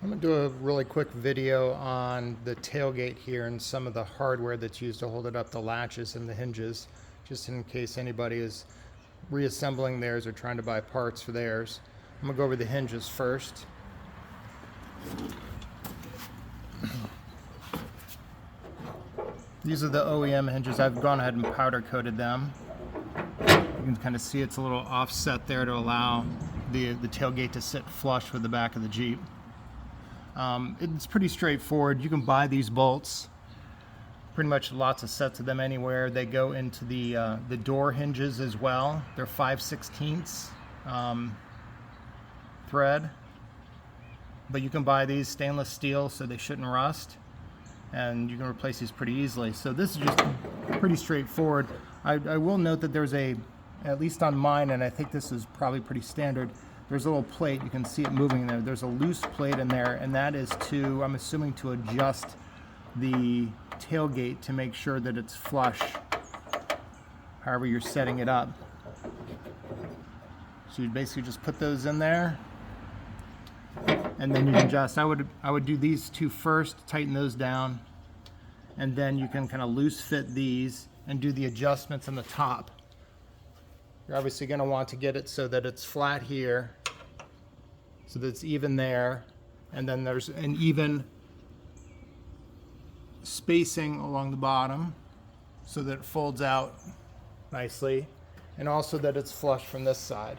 I'm going to do a really quick video on the tailgate here and some of the hardware that's used to hold it up, the latches and the hinges, just in case anybody is reassembling theirs or trying to buy parts for theirs. I'm going to go over the hinges first. These are the OEM hinges. I've gone ahead and powder coated them. You can kind of see it's a little offset there to allow the tailgate to sit flush with the back of the Jeep. It's pretty straightforward. You can buy these bolts, pretty much lots of sets of them anywhere. They go into the door hinges as well. They're 5/16 thread, but you can buy these stainless steel so they shouldn't rust, and you can replace these pretty easily. So this is just pretty straightforward. I will note that there's at least on mine, and I think this is probably pretty standard, there's a little plate. You can see it moving there. There's a loose plate in there, and that is to, I'm assuming, to adjust the tailgate to make sure that it's flush, however you're setting it up. So you basically just put those in there, and then you can adjust. I would do these two first, tighten those down, and then you can kind of loose fit these and do the adjustments on the top. You're obviously going to want to get it so that it's flat here, so that it's even there, and then there's an even spacing along the bottom so that it folds out nicely, and also that it's flush from this side.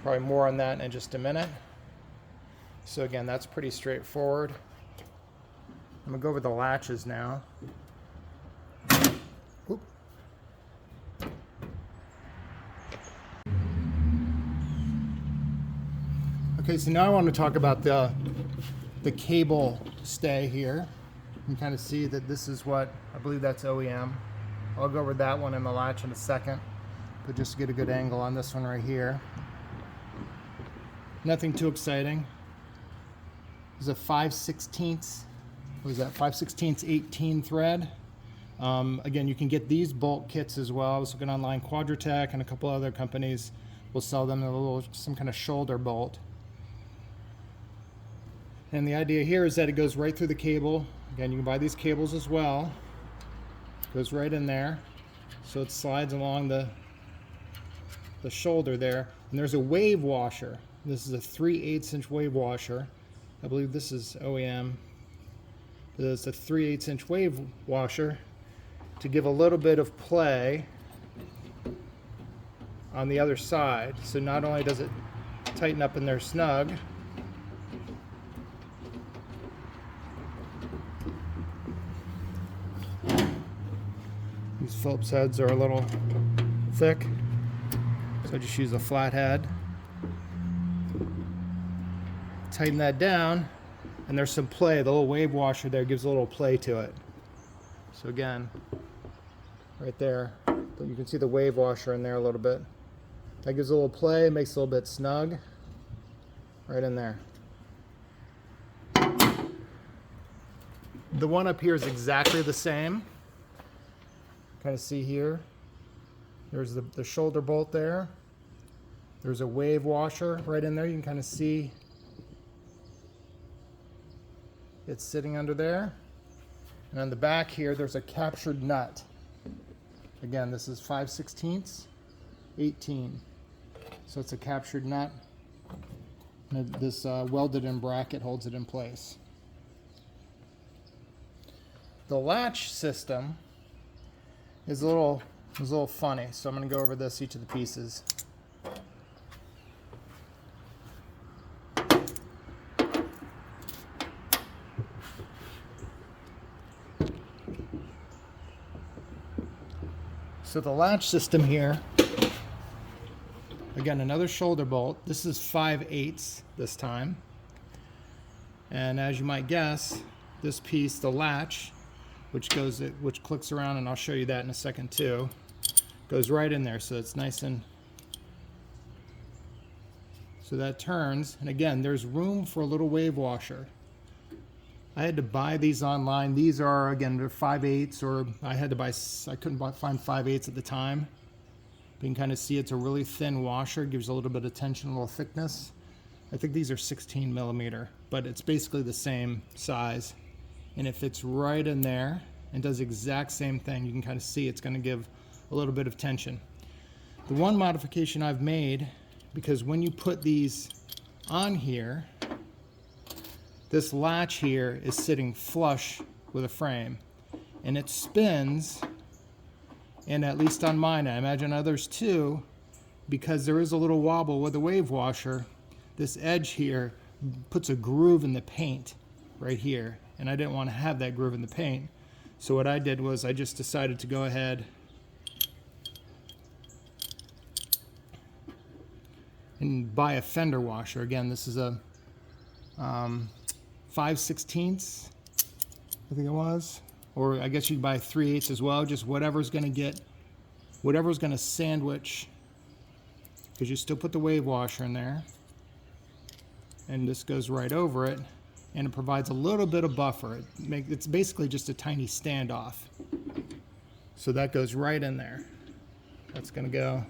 Probably more on that in just a minute. So again, that's pretty straightforward. I'm going to go over the latches now. Oop. Okay, so now I want to talk about the cable stay here. You can kind of see that this is what, I believe that's OEM. I'll go over that one in the latch in a second, but just to get a good angle on this one right here. Nothing too exciting. There's a 5/16, what is that, 5/16 18 thread. Again, you can get these bolt kits as well. I was looking online, Quadratech and a couple other companies will sell them in some kind of shoulder bolt. And the idea here is that it goes right through the cable. Again, you can buy these cables as well. It goes right in there. So it slides along the shoulder there. And there's a wave washer. This is a 3/8" wave washer. I believe this is OEM. It's a 3/8" wave washer to give a little bit of play on the other side. So not only does it tighten up in there snug, these Phillips heads are a little thick, so I just use a flat head. Tighten that down, and there's some play. The little wave washer there gives a little play to it. So again, right there, but you can see the wave washer in there a little bit. That gives a little play, makes it a little bit snug, right in there. The one up here is exactly the same. Kind of see here, there's the shoulder bolt there. There's a wave washer right in there. You can kind of see it's sitting under there. And on the back here, there's a captured nut. Again, this is 5/16 18. So it's a captured nut. And this welded in bracket holds it in place. The latch system is a little funny, so I'm going to go over each of the pieces. So the latch system here, again, another shoulder bolt. This is 5/8 this time. And as you might guess, this piece, the latch, which clicks around, and I'll show you that in a second too, goes right in there, so it's nice and, so that turns, and again, there's room for a little wave washer. I had to buy these online. These are, again, they're 5/8, or I couldn't find 5/8 at the time. But you can kind of see it's a really thin washer, gives a little bit of tension, a little thickness. I think these are 16 millimeter, but it's basically the same size. And it fits right in there and does the exact same thing. You can kind of see it's going to give a little bit of tension. The one modification I've made, because when you put these on here, this latch here is sitting flush with a frame, and it spins, and at least on mine, I imagine others too, because there is a little wobble with the wave washer, this edge here puts a groove in the paint right here, and I didn't want to have that groove in the paint. So what I did was I just decided to go ahead and buy a fender washer. Again, this is a 5/16, I think it was, or I guess you can buy 3/8 as well, just whatever's going to sandwich, because you still put the wave washer in there, and this goes right over it, and it provides a little bit of buffer. It's basically just a tiny standoff. So that goes right in there. That's going to go.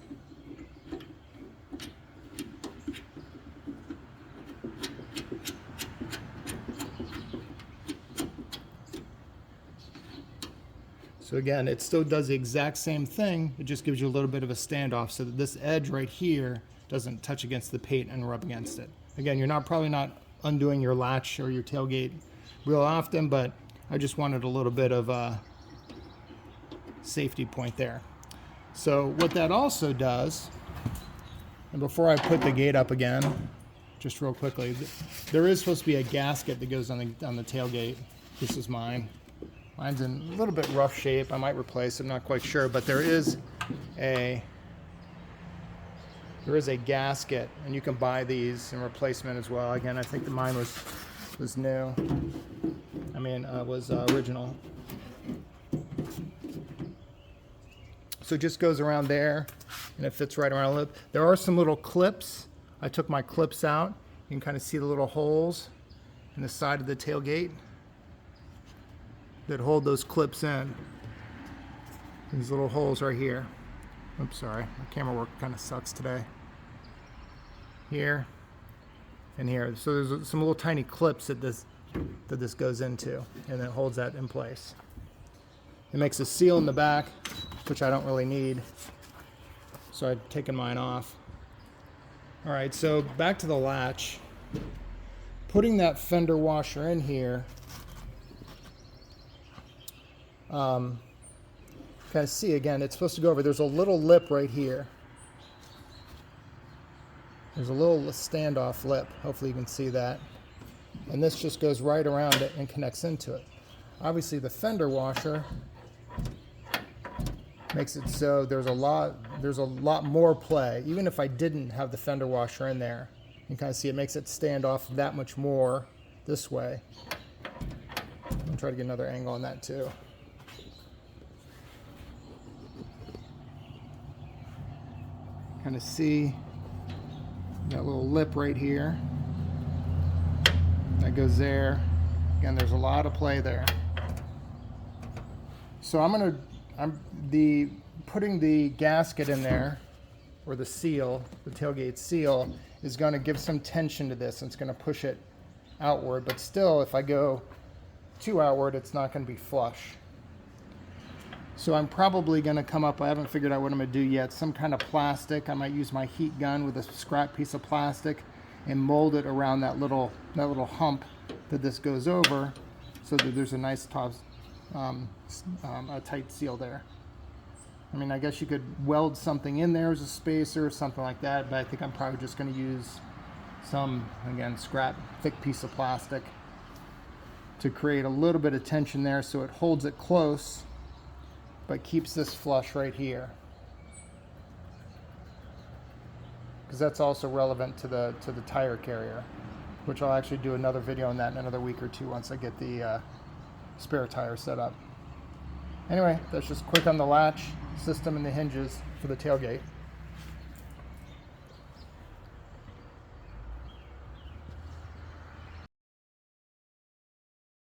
So again, it still does the exact same thing. It just gives you a little bit of a standoff so that this edge right here doesn't touch against the paint and rub against it. Again, you're probably not undoing your latch or your tailgate real often, but I just wanted a little bit of a safety point there. So what that also does, and before I put the gate up again, just real quickly, there is supposed to be a gasket that goes on the tailgate. This is mine. Mine's in a little bit rough shape. I might replace it, I'm not quite sure, but there is a gasket, and you can buy these in replacement as well. Again, I think that mine was new. I mean, was original. So it just goes around there, and it fits right around the lip. There are some little clips. I took my clips out. You can kind of see the little holes in the side of the tailgate that hold those clips in. These little holes right here. Oops, sorry, my camera work kind of sucks today. Here and here. So there's some little tiny clips that this goes into, and it holds that in place. It makes a seal in the back, which I don't really need, so I've taken mine off. All right, so back to the latch. Putting that fender washer in here, kind of see again, it's supposed to go over. There's a little lip right here. There's a little standoff lip. Hopefully you can see that. And this just goes right around it and connects into it. Obviously the fender washer makes it so there's a lot more play. Even if I didn't have the fender washer in there, you can kind of see it makes it stand off that much more this way. I'll try to get another angle on that too. Kind of see that little lip right here that goes there. Again, there's a lot of play there. So putting the gasket in there, or the seal, the tailgate seal, is going to give some tension to this, and it's going to push it outward. But still, if I go too outward, it's not going to be flush. So I'm probably going to come up, I haven't figured out what I'm going to do yet, some kind of plastic. I might use my heat gun with a scrap piece of plastic and mold it around that little hump that this goes over, so that there's a nice a tight seal there. I mean, I guess you could weld something in there as a spacer or something like that, but I think I'm probably just going to use some, again, scrap thick piece of plastic to create a little bit of tension there so it holds it close but keeps this flush right here, because that's also relevant to the tire carrier, which I'll actually do another video on that in another week or two once I get the spare tire set up. Anyway, that's just quick on the latch system and the hinges for the tailgate.